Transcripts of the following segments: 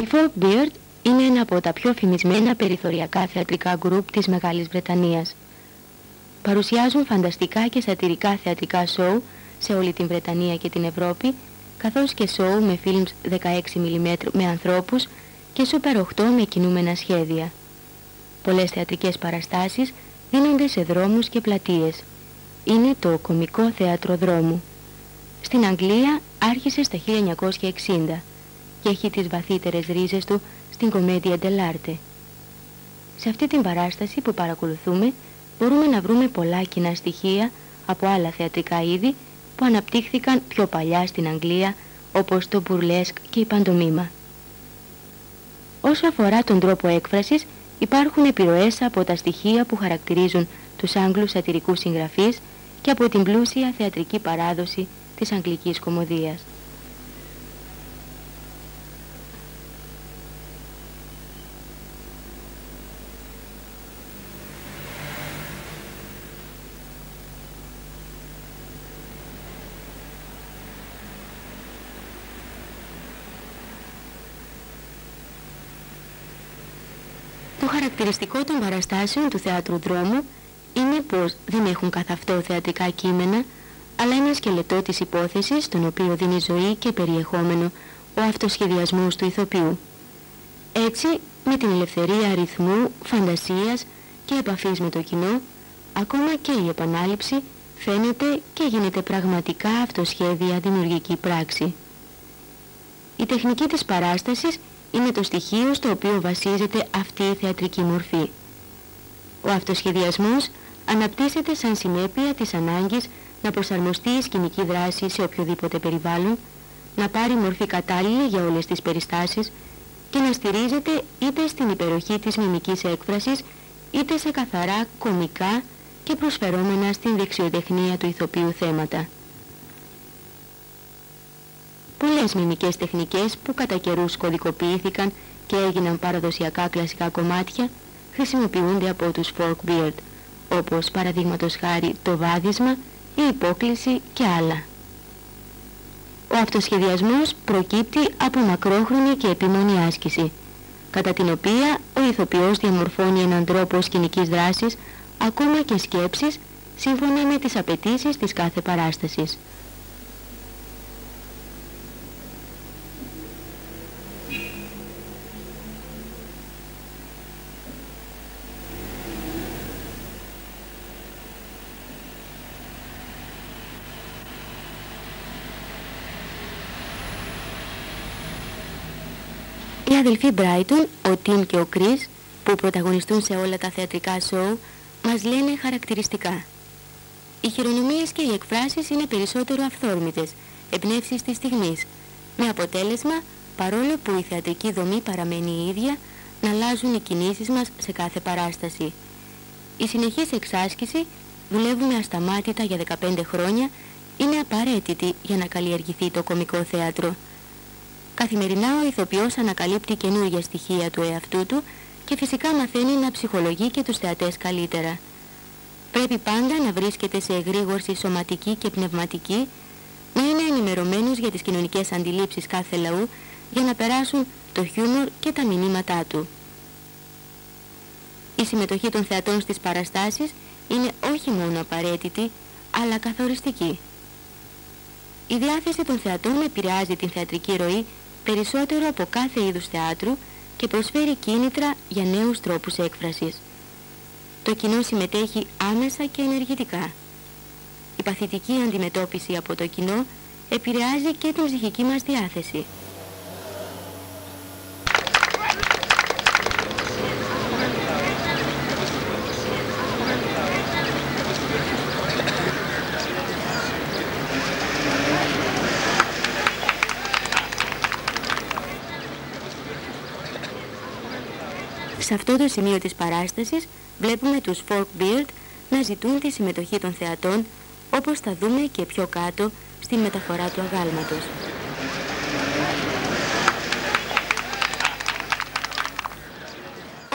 Η Folkbeard είναι ένα από τα πιο φημισμένα περιθωριακά θεατρικά γκρουπ της Μεγάλης Βρετανίας. Παρουσιάζουν φανταστικά και σατιρικά θεατρικά σόου σε όλη την Βρετανία και την Ευρώπη, καθώς και σόου με φιλμς 16mm με ανθρώπους και Super 8 με κινούμενα σχέδια. Πολλές θεατρικές παραστάσεις δίνονται σε δρόμους και πλατείες. Είναι το κωμικό θέατρο δρόμου. Στην Αγγλία άρχισε στα 1960 και έχει τις βαθύτερες ρίζες του στην κομμέντια dell'arte. Σε αυτή την παράσταση που παρακολουθούμε μπορούμε να βρούμε πολλά κοινά στοιχεία από άλλα θεατρικά είδη που αναπτύχθηκαν πιο παλιά στην Αγγλία, όπως το μπουρλέσκ και η παντομήμα. Όσο αφορά τον τρόπο έκφρασης, υπάρχουν επιρροές από τα στοιχεία που χαρακτηρίζουν τους Άγγλους σατιρικούς συγγραφείς και από την πλούσια θεατρική παράδοση της Αγγλικής κωμωδίας. Το χαρακτηριστικό των παραστάσεων του θεάτρου δρόμου είναι πως δεν έχουν καθ' αυτό θεατρικά κείμενα, αλλά ένα σκελετό της υπόθεσης, τον οποίο δίνει ζωή και περιεχόμενο ο αυτοσχεδιασμός του ηθοποιού. Έτσι, με την ελευθερία ρυθμού, φαντασίας και επαφής με το κοινό, ακόμα και η επανάληψη φαίνεται και γίνεται πραγματικά αυτοσχέδια δημιουργική πράξη. Η τεχνική της παράστασης είναι το στοιχείο στο οποίο βασίζεται αυτή η θεατρική μορφή. Ο αυτοσχεδιασμός αναπτύσσεται σαν συνέπεια της ανάγκης να προσαρμοστεί η σκηνική δράση σε οποιοδήποτε περιβάλλον, να πάρει μορφή κατάλληλη για όλες τις περιστάσεις και να στηρίζεται είτε στην υπεροχή της μιμικής έκφρασης, είτε σε καθαρά κωμικά και προσφερόμενα στην δεξιοτεχνία του ηθοποιού θέματα. Πολλές μιμικές τεχνικές που κατά καιρούς κωδικοποιήθηκαν και έγιναν παραδοσιακά κλασικά κομμάτια χρησιμοποιούνται από τους Folkbeard, όπως παραδείγματος χάρη το βάδισμα, η υπόκλιση και άλλα. Ο αυτοσχεδιασμός προκύπτει από μακρόχρονη και επίμονη άσκηση, κατά την οποία ο ηθοποιός διαμορφώνει έναν τρόπο σκηνικής δράσης, ακόμα και σκέψης, σύμφωνα με τις απαιτήσεις της κάθε παράστασης. Οι αδελφοί Brighton, ο Tim και ο Chris, που πρωταγωνιστούν σε όλα τα θεατρικά σόου, μας λένε χαρακτηριστικά. Οι χειρονομίες και οι εκφράσεις είναι περισσότερο αυθόρμητες, εμπνεύσεις της στιγμής, με αποτέλεσμα, παρόλο που η θεατρική δομή παραμένει η ίδια, να αλλάζουν οι κινήσεις μας σε κάθε παράσταση. Η συνεχής εξάσκηση, δουλεύουμε ασταμάτητα για 15 χρόνια, είναι απαραίτητη για να καλλιεργηθεί το κωμικό θέατρο. Καθημερινά ο ηθοποιός ανακαλύπτει καινούργια στοιχεία του εαυτού του και φυσικά μαθαίνει να ψυχολογεί και τους θεατές καλύτερα. Πρέπει πάντα να βρίσκεται σε εγρήγορση σωματική και πνευματική, να είναι ενημερωμένος για τις κοινωνικές αντιλήψεις κάθε λαού για να περάσουν το χιούμορ και τα μηνύματά του. Η συμμετοχή των θεατών στις παραστάσεις είναι όχι μόνο απαραίτητη, αλλά καθοριστική. Η διάθεση των θεατών επηρεάζει την θεατρική ροή περισσότερο από κάθε είδους θεάτρου και προσφέρει κίνητρα για νέους τρόπους έκφρασης. Το κοινό συμμετέχει άμεσα και ενεργητικά. Η παθητική αντιμετώπιση από το κοινό επηρεάζει και την ψυχική μας διάθεση. Σε αυτό το σημείο της παράστασης βλέπουμε τους Folkbeard να ζητούν τη συμμετοχή των θεατών, όπως θα δούμε και πιο κάτω στη μεταφορά του αγάλματος.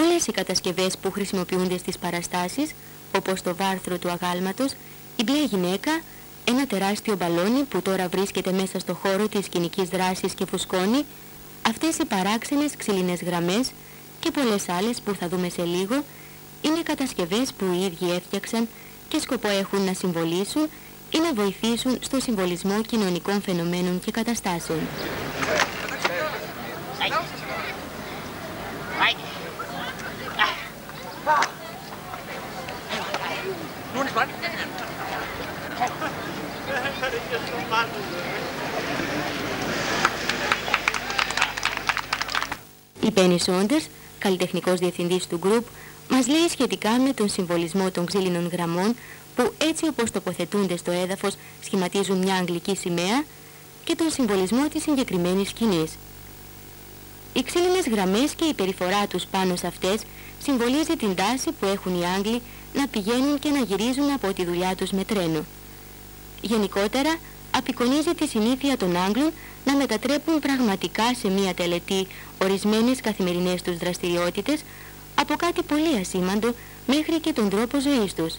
Όλες οι κατασκευές που χρησιμοποιούνται στις παραστάσεις, όπως το βάρθρο του αγάλματος, η μπλε γυναίκα, ένα τεράστιο μπαλόνι που τώρα βρίσκεται μέσα στο χώρο της σκηνικής δράσης και φουσκώνει, Αυτές οι παράξενες ξύλινες γραμμές και πολλές άλλες που θα δούμε σε λίγο είναι κατασκευές που οι ίδιοι έφτιαξαν και σκοπό έχουν να συμβολήσουν ή να βοηθήσουν στο συμβολισμό κοινωνικών φαινομένων και καταστάσεων. Η Penny Saunders, καλλιτεχνικός διευθυντής του γκρουπ, μας λέει σχετικά με τον συμβολισμό των ξύλινων γραμμών που έτσι όπως τοποθετούνται στο έδαφος σχηματίζουν μια αγγλική σημαία και τον συμβολισμό της συγκεκριμένης σκηνής. Οι ξύλινες γραμμές και η περιφορά τους πάνω σε αυτές συμβολίζει την τάση που έχουν οι Άγγλοι να πηγαίνουν και να γυρίζουν από τη δουλειά τους με τρένο. Γενικότερα, απεικονίζει τη συνήθεια των Άγγλων να μετατρέπουν πραγματικά σε μία τελετή ορισμένες καθημερινές τους δραστηριότητες, από κάτι πολύ ασήμαντο μέχρι και τον τρόπο ζωής τους.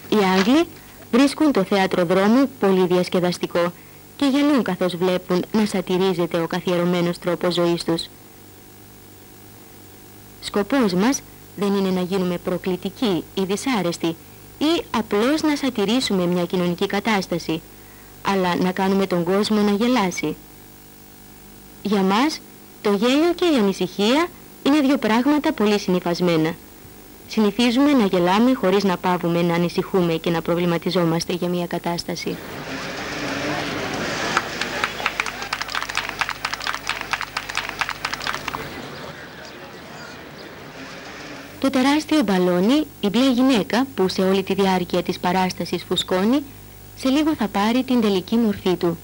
Οι Άγγλοι βρίσκουν το θέατρο δρόμου πολύ διασκεδαστικό και γελούν καθώς βλέπουν να σατυρίζεται ο καθιερωμένος τρόπος ζωής τους. Σκοπός μας δεν είναι να γίνουμε προκλητικοί ή δυσάρεστοι ή απλώς να σατυρίσουμε μια κοινωνική κατάσταση, αλλά να κάνουμε τον κόσμο να γελάσει. Για μας, το γέλιο και η ανησυχία είναι δύο πράγματα πολύ συνυφασμένα. Συνηθίζουμε να γελάμε χωρίς να παύουμε να ανησυχούμε και να προβληματιζόμαστε για μια κατάσταση. Το τεράστιο μπαλόνι, η μπλε γυναίκα που σε όλη τη διάρκεια της παράστασης φουσκώνει, σε λίγο θα πάρει την τελική μορφή του.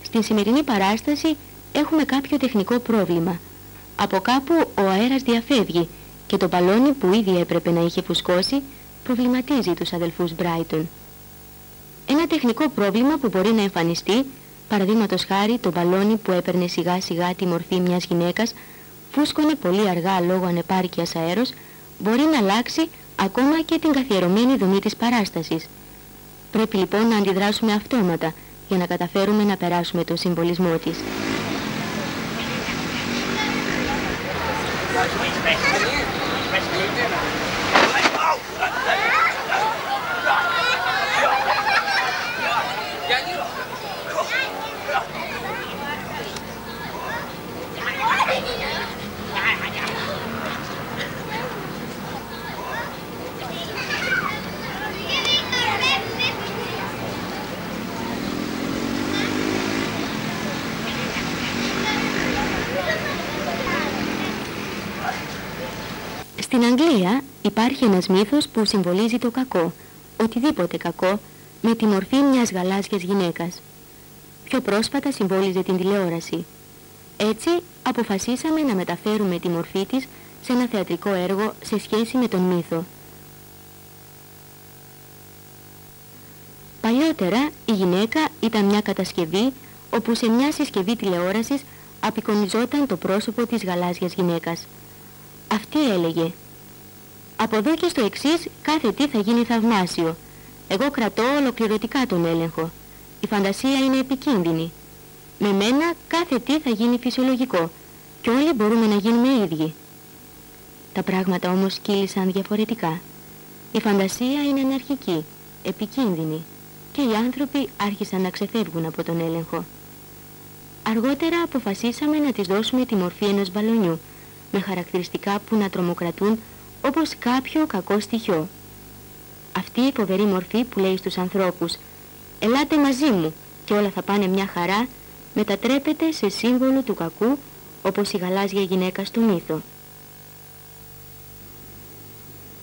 Στην σημερινή παράσταση έχουμε κάποιο τεχνικό πρόβλημα. Από κάπου ο αέρας διαφεύγει και το μπαλόνι που ήδη έπρεπε να είχε φουσκώσει προβληματίζει τους αδελφούς Μπράιτον. Ένα τεχνικό πρόβλημα που μπορεί να εμφανιστεί, παραδείγματος χάρη το μπαλόνι που έπαιρνε σιγά σιγά τη μορφή μιας γυναίκας, φούσκωνε πολύ αργά λόγω ανεπάρκειας αέρος, μπορεί να αλλάξει ακόμα και την καθιερωμένη δομή της παράστασης. Πρέπει λοιπόν να αντιδράσουμε αυτόματα για να καταφέρουμε να περάσουμε το συμβολισμό της. Στην Αγγλία υπάρχει ένας μύθος που συμβολίζει το κακό, οτιδήποτε κακό, με τη μορφή μιας γαλάζιας γυναίκας. Πιο πρόσφατα συμβόλιζε την τηλεόραση. Έτσι αποφασίσαμε να μεταφέρουμε τη μορφή της σε ένα θεατρικό έργο σε σχέση με τον μύθο. Παλιότερα η γυναίκα ήταν μια κατασκευή όπου σε μια συσκευή τηλεόρασης απεικονιζόταν το πρόσωπο της γαλάζιας γυναίκας. Αυτή έλεγε: «Από εδώ και στο εξής κάθε τι θα γίνει θαυμάσιο. Εγώ κρατώ ολοκληρωτικά τον έλεγχο. Η φαντασία είναι επικίνδυνη. Με μένα κάθε τι θα γίνει φυσιολογικό και όλοι μπορούμε να γίνουμε ίδιοι». Τα πράγματα όμως κύλησαν διαφορετικά. Η φαντασία είναι αναρχική, επικίνδυνη και οι άνθρωποι άρχισαν να ξεφεύγουν από τον έλεγχο. Αργότερα αποφασίσαμε να της δώσουμε τη μορφή ενός μπαλονιού, με χαρακτηριστικά που να τρομοκρατούν όπως κάποιο κακό στοιχείο. Αυτή η φοβερή μορφή που λέει στους ανθρώπους «Ελάτε μαζί μου και όλα θα πάνε μια χαρά», μετατρέπεται σε σύμβολο του κακού όπως η γαλάζια γυναίκα στο μύθο.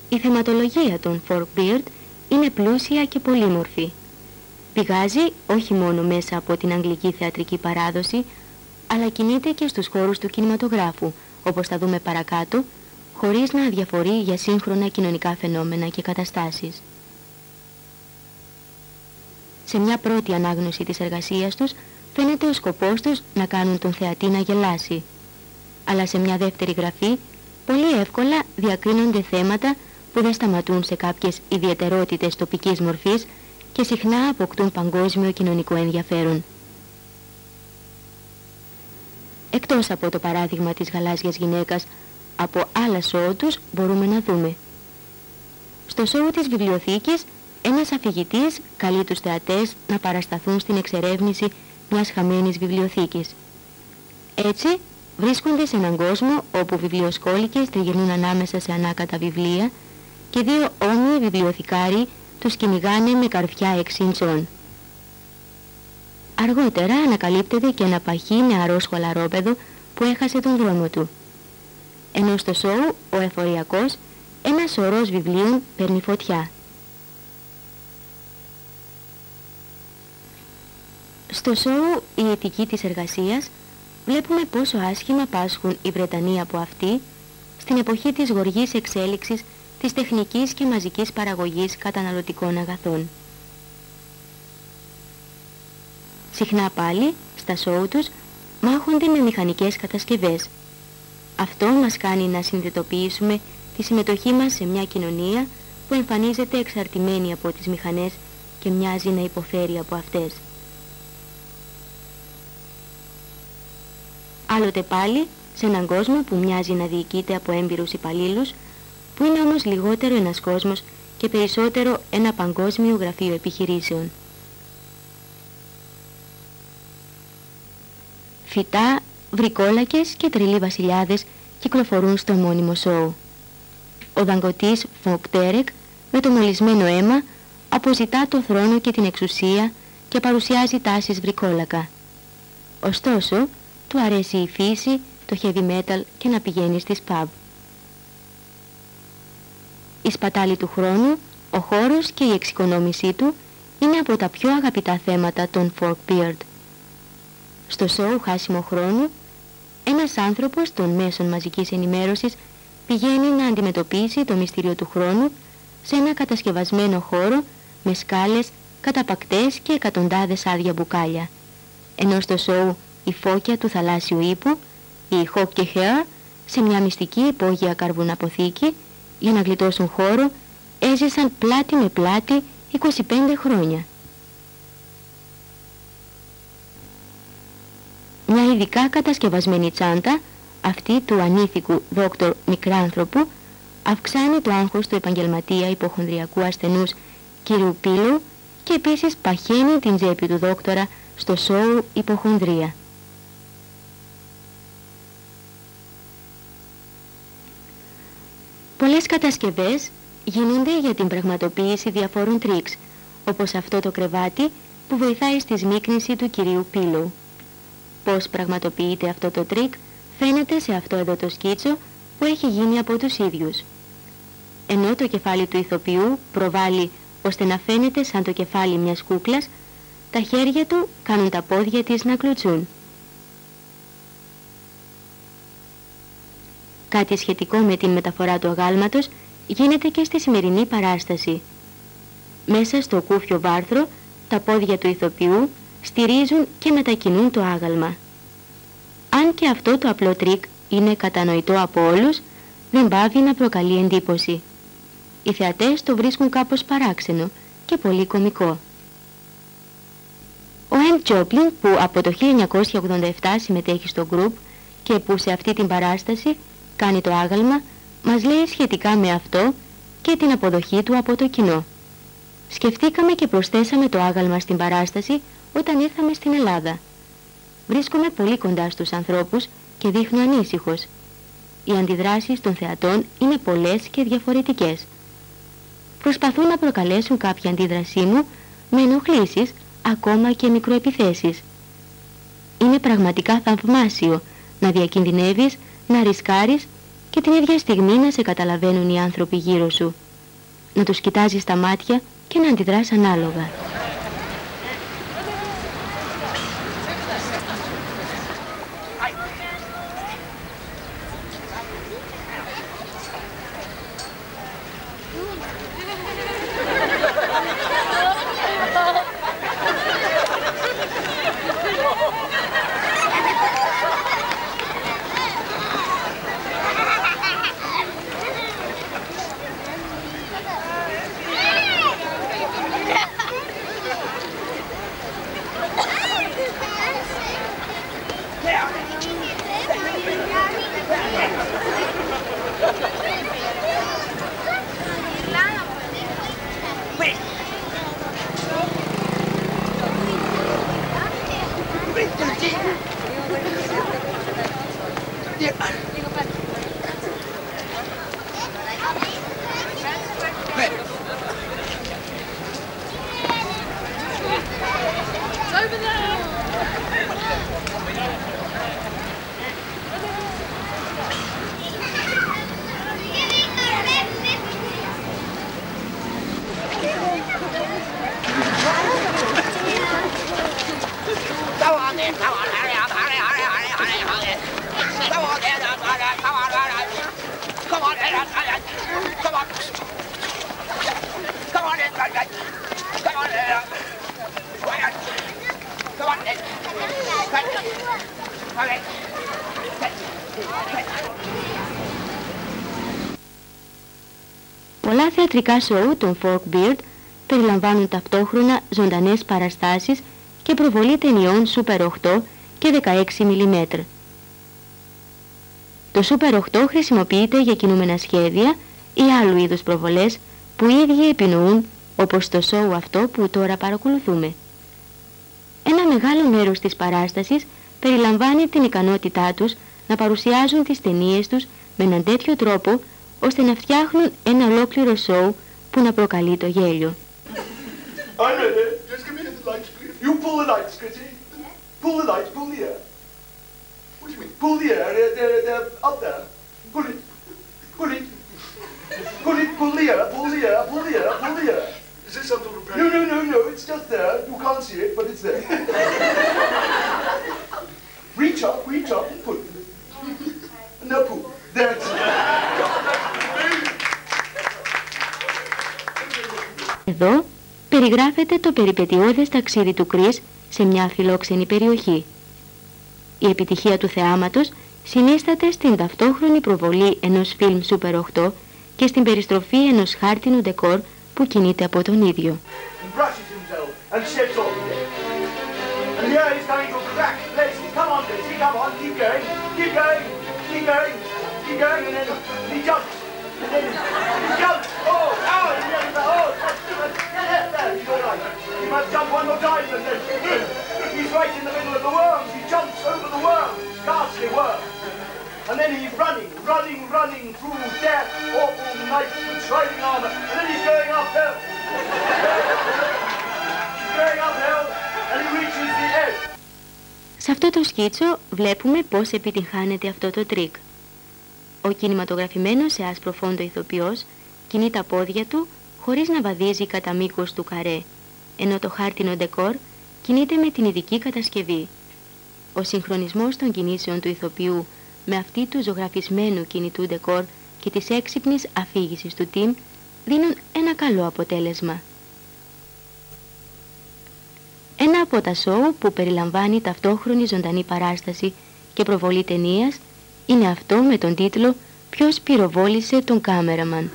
Η θεματολογία των Forkbeard είναι πλούσια και πολύμορφη. Πηγάζει όχι μόνο μέσα από την αγγλική θεατρική παράδοση, αλλά κινείται και στους χώρους του κινηματογράφου, όπως θα δούμε παρακάτω, χωρίς να αδιαφορεί για σύγχρονα κοινωνικά φαινόμενα και καταστάσεις. Σε μια πρώτη ανάγνωση της εργασίας τους φαίνεται ο σκοπός τους να κάνουν τον θεατή να γελάσει. Αλλά σε μια δεύτερη γραφή πολύ εύκολα διακρίνονται θέματα που δεν σταματούν σε κάποιες ιδιαιτερότητες τοπικής μορφής και συχνά αποκτούν παγκόσμιο κοινωνικό ενδιαφέρον. Εκτός από το παράδειγμα της γαλάζιας γυναίκας, από άλλα σόου τους μπορούμε να δούμε. Στο σόου της βιβλιοθήκης, ένας αφηγητής καλεί τους θεατές να παρασταθούν στην εξερεύνηση μιας χαμένης βιβλιοθήκης. Έτσι, βρίσκονται σε έναν κόσμο όπου βιβλιοσκόλικες τριγυρνούν ανάμεσα σε ανάκατα βιβλία και δύο όμοιοι βιβλιοθηκάροι τους κυνηγάνε με καρφιά 6 ιντσών. Αργότερα ανακαλύπτεται και ένα παχύ νεαρό σχολαρόπεδο που έχασε τον δρόμο του. Ενώ στο σόου ο εφοριακός, ένας σωρός βιβλίων παίρνει φωτιά. Στο σόου «Η ηθική της εργασίας» βλέπουμε πόσο άσχημα πάσχουν οι Βρετανοί από αυτή στην εποχή της γοργής εξέλιξης της τεχνικής και μαζικής παραγωγής καταναλωτικών αγαθών. Συχνά πάλι, στα σόου τους, μάχονται με μηχανικές κατασκευές. Αυτό μας κάνει να συνειδητοποιήσουμε τη συμμετοχή μας σε μια κοινωνία που εμφανίζεται εξαρτημένη από τις μηχανές και μοιάζει να υποφέρει από αυτές. Άλλοτε πάλι, σε έναν κόσμο που μοιάζει να διοικείται από έμπειρους υπαλλήλους, που είναι όμως λιγότερο ένας κόσμος και περισσότερο ένα παγκόσμιο γραφείο επιχειρήσεων. Φυτά, βρικόλακες και τρελοί βασιλιάδες κυκλοφορούν στο μόνιμο σόου. Ο δαγκωτής Φοκτέρεκ με το μολυσμένο αίμα αποζητά το θρόνο και την εξουσία και παρουσιάζει τάσεις βρικόλακα. Ωστόσο, του αρέσει η φύση, το heavy metal και να πηγαίνει στις pub. Η σπατάλη του χρόνου, ο χώρος και η εξοικονόμησή του είναι από τα πιο αγαπητά θέματα των Forkbeard. Στο σόου «Χάσιμο χρόνου», ένας άνθρωπος των μέσων μαζικής ενημέρωσης πηγαίνει να αντιμετωπίσει το μυστήριο του χρόνου σε ένα κατασκευασμένο χώρο με σκάλες, καταπακτές και εκατοντάδες άδεια μπουκάλια. Ενώ στο σόου «Η φώκια του θαλάσσιου ύπου», η Hawk και Hair, σε μια μυστική υπόγεια καρβουναποθήκη, για να γλιτώσουν χώρο, έζησαν πλάτη με πλάτη 25 χρόνια. Μια ειδικά κατασκευασμένη τσάντα, αυτή του ανήθικου δόκτωρ Μικράνθρωπου, αυξάνει το άγχος του επαγγελματία υποχονδριακού ασθενούς κ. Πύλου και επίσης παχαίνει την τσέπη του δόκτωρα στο σόου «Υποχονδρία». Πολλές κατασκευές γίνονται για την πραγματοποίηση διαφόρων τρίξ, όπως αυτό το κρεβάτι που βοηθάει στη σμίκνηση του κυρίου Πύλου. Πώς πραγματοποιείται αυτό το τρίκ φαίνεται σε αυτό εδώ το σκίτσο που έχει γίνει από τους ίδιους. Ενώ το κεφάλι του ηθοποιού προβάλλει ώστε να φαίνεται σαν το κεφάλι μιας κούκλας, τα χέρια του κάνουν τα πόδια της να κλωτσούν. Κάτι σχετικό με την μεταφορά του αγάλματος γίνεται και στη σημερινή παράσταση. Μέσα στο κούφιο βάρθρο, τα πόδια του ηθοποιού στηρίζουν και μετακινούν το άγαλμα. Αν και αυτό το απλό τρίκ είναι κατανοητό από όλους, δεν πάβει να προκαλεί εντύπωση. Οι θεατές το βρίσκουν κάπως παράξενο και πολύ κωμικό. Ο Έντ Τζόπλιν, που από το 1987 συμμετέχει στο γκρουπ και που σε αυτή την παράσταση κάνει το άγαλμα, μας λέει σχετικά με αυτό και την αποδοχή του από το κοινό. Σκεφτήκαμε και προσθέσαμε το άγαλμα στην παράσταση όταν ήρθαμε στην Ελλάδα. Βρίσκομαι πολύ κοντά στους ανθρώπους και δείχνω ανήσυχος. Οι αντιδράσεις των θεατών είναι πολλές και διαφορετικές. Προσπαθούν να προκαλέσουν κάποια αντίδρασή μου με ενοχλήσεις, ακόμα και μικροεπιθέσεις. Είναι πραγματικά θαυμάσιο να διακινδυνεύεις, να ρισκάρεις και την ίδια στιγμή να σε καταλαβαίνουν οι άνθρωποι γύρω σου. Να τους κοιτάζεις στα μάτια και να αντιδράς ανάλογα. Πολλά θεατρικά σοου των Folkbeard περιλαμβάνουν ταυτόχρονα ζωντανές παραστάσεις και προβολή ταινιών Super 8 και 16 mm. Το Super 8 χρησιμοποιείται για κινούμενα σχέδια ή άλλου είδους προβολές που οι ίδιοι επινοούν, όπως το σοου αυτό που τώρα παρακολουθούμε. Ένα μεγάλο μέρος της παράστασης περιλαμβάνει την ικανότητά τους να παρουσιάζουν τις ταινίες τους με έναν τέτοιο τρόπο ώστε να φτιάχνουν ένα ολόκληρο σοου που να προκαλεί το γέλιο. Reach up and pull. Now pull. That's it. Εδώ περιγράφεται το περιπετειώδες ταξίδι του Κρίς σε μια φιλόξενη περιοχή. Η επιτυχία του θεάματος συνίσταται στην ταυτόχρονη προβολή ενός φιλμ Super 8 και στην περιστροφή ενός χάρτινου ντεκόρ που κινείται από τον ίδιο. He must jump one more time and then he's right in the middle of the worms. He jumps over the worms, ghastly worms. And then he's running through death, awful nights with shining armor. And then he's going uphill. He's going uphill and he reaches the edge. Σε αυτό το σκίτσο βλέπουμε πώς επιτυγχάνεται αυτό το τρίκ. Ο κινηματογραφημένος σε άσπρο φόντο ηθοποιός κινεί τα πόδια του χωρίς να βαδίζει κατά μήκος του καρέ, ενώ το χάρτινο ντεκόρ κινείται με την ειδική κατασκευή. Ο συγχρονισμός των κινήσεων του ηθοποιού με αυτή του ζωγραφισμένου κινητού ντεκόρ και της έξυπνης αφήγησης του Τιμ δίνουν ένα καλό αποτέλεσμα. Ένα από τα σοου που περιλαμβάνει ταυτόχρονη ζωντανή παράσταση και προβολή ταινίας είναι αυτό με τον τίτλο «Ποιος πυροβόλησε τον κάμεραμαν».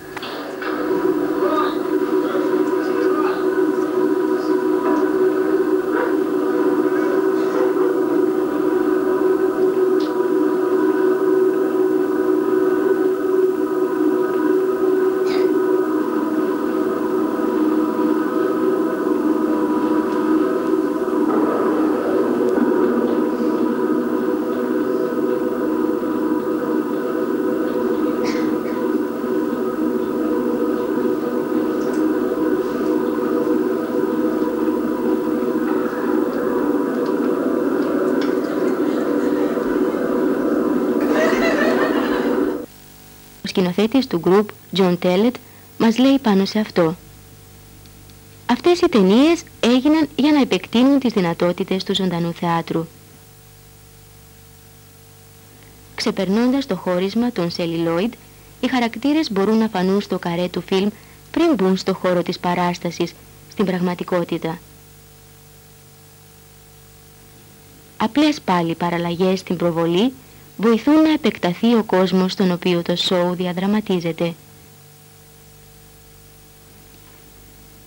Ο σκηνοθέτης του γκρουπ, John Tellet, μας λέει πάνω σε αυτό. Αυτές οι ταινίες έγιναν για να επεκτείνουν τις δυνατότητες του ζωντανού θεάτρου. Ξεπερνώντας το χώρισμα των celluloid, οι χαρακτήρες μπορούν να φανούν στο καρέ του φιλμ πριν μπουν στο χώρο της παράστασης, στην πραγματικότητα. Απλές πάλι παραλλαγές στην προβολή βοηθούν να επεκταθεί ο κόσμος στον οποίο το σοου διαδραματίζεται.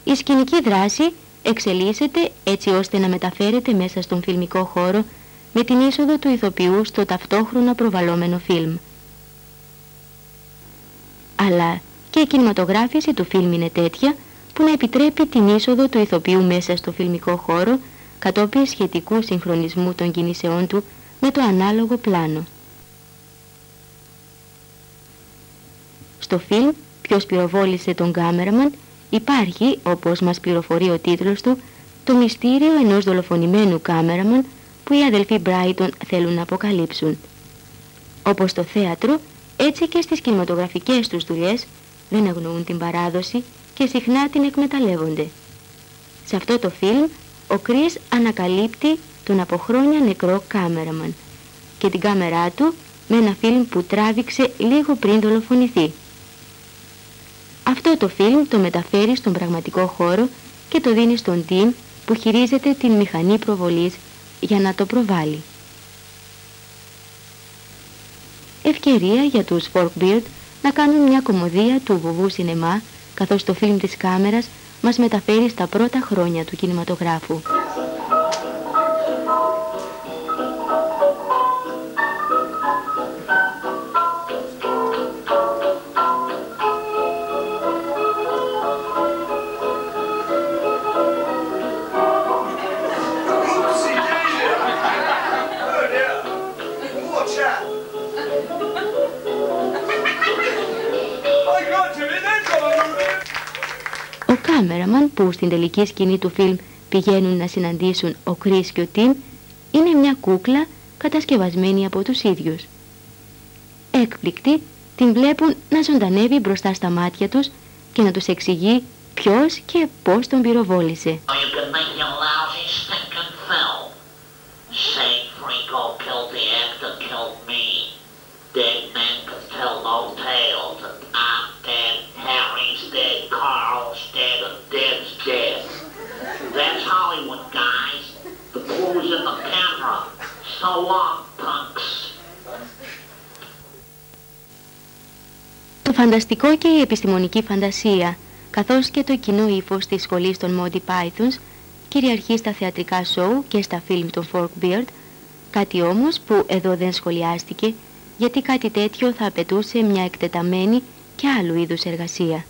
Η σκηνική δράση εξελίσσεται έτσι ώστε να μεταφέρεται μέσα στον φιλμικό χώρο με την είσοδο του ηθοποιού στο ταυτόχρονα προβαλλόμενο φιλμ. Αλλά και η κινηματογράφηση του φιλμ είναι τέτοια που να επιτρέπει την είσοδο του ηθοποιού μέσα στο φιλμικό χώρο κατόπιν σχετικού συγχρονισμού των κινήσεών του με το ανάλογο πλάνο. Στο φιλμ «Ποιος πυροβόλησε τον κάμεραμαν» υπάρχει, όπως μας πληροφορεί ο τίτλος του, το μυστήριο ενός δολοφονημένου κάμεραμαν που οι αδελφοί Μπράιτον θέλουν να αποκαλύψουν. Όπως στο θέατρο, έτσι και στις κινηματογραφικές τους δουλειές δεν αγνοούν την παράδοση και συχνά την εκμεταλλεύονται. Σε αυτό το φιλμ, ο Κρίς ανακαλύπτει τον από χρόνια νεκρό κάμεραμαν και την κάμερά του με ένα φιλμ που τράβηξε λίγο πριν δολοφονηθεί. Αυτό το φιλμ το μεταφέρει στον πραγματικό χώρο και το δίνει στον Τιμ που χειρίζεται την μηχανή προβολής για να το προβάλλει. Ευκαιρία για τους Forkbeard να κάνουν μια κωμωδία του βουβού σινεμά, καθώς το φιλμ της κάμερας μας μεταφέρει στα πρώτα χρόνια του κινηματογράφου. Ο κάμεραμαν που στην τελική σκηνή του φιλμ πηγαίνουν να συναντήσουν ο Κρίς και ο Τιμ είναι μια κούκλα κατασκευασμένη από τους ίδιους. Έκπληκτοι την βλέπουν να ζωντανεύει μπροστά στα μάτια τους και να τους εξηγεί ποιος και πώς τον πυροβόλησε. Το φανταστικό και η επιστημονική φαντασία, καθώς και το κοινό ύφος της σχολής των Monty Pythons, κυριαρχεί στα θεατρικά σοου και στα φιλμ των Forkbeard, κάτι όμως που εδώ δεν σχολιάστηκε, γιατί κάτι τέτοιο θα απαιτούσε μια εκτεταμένη και άλλου είδους εργασία.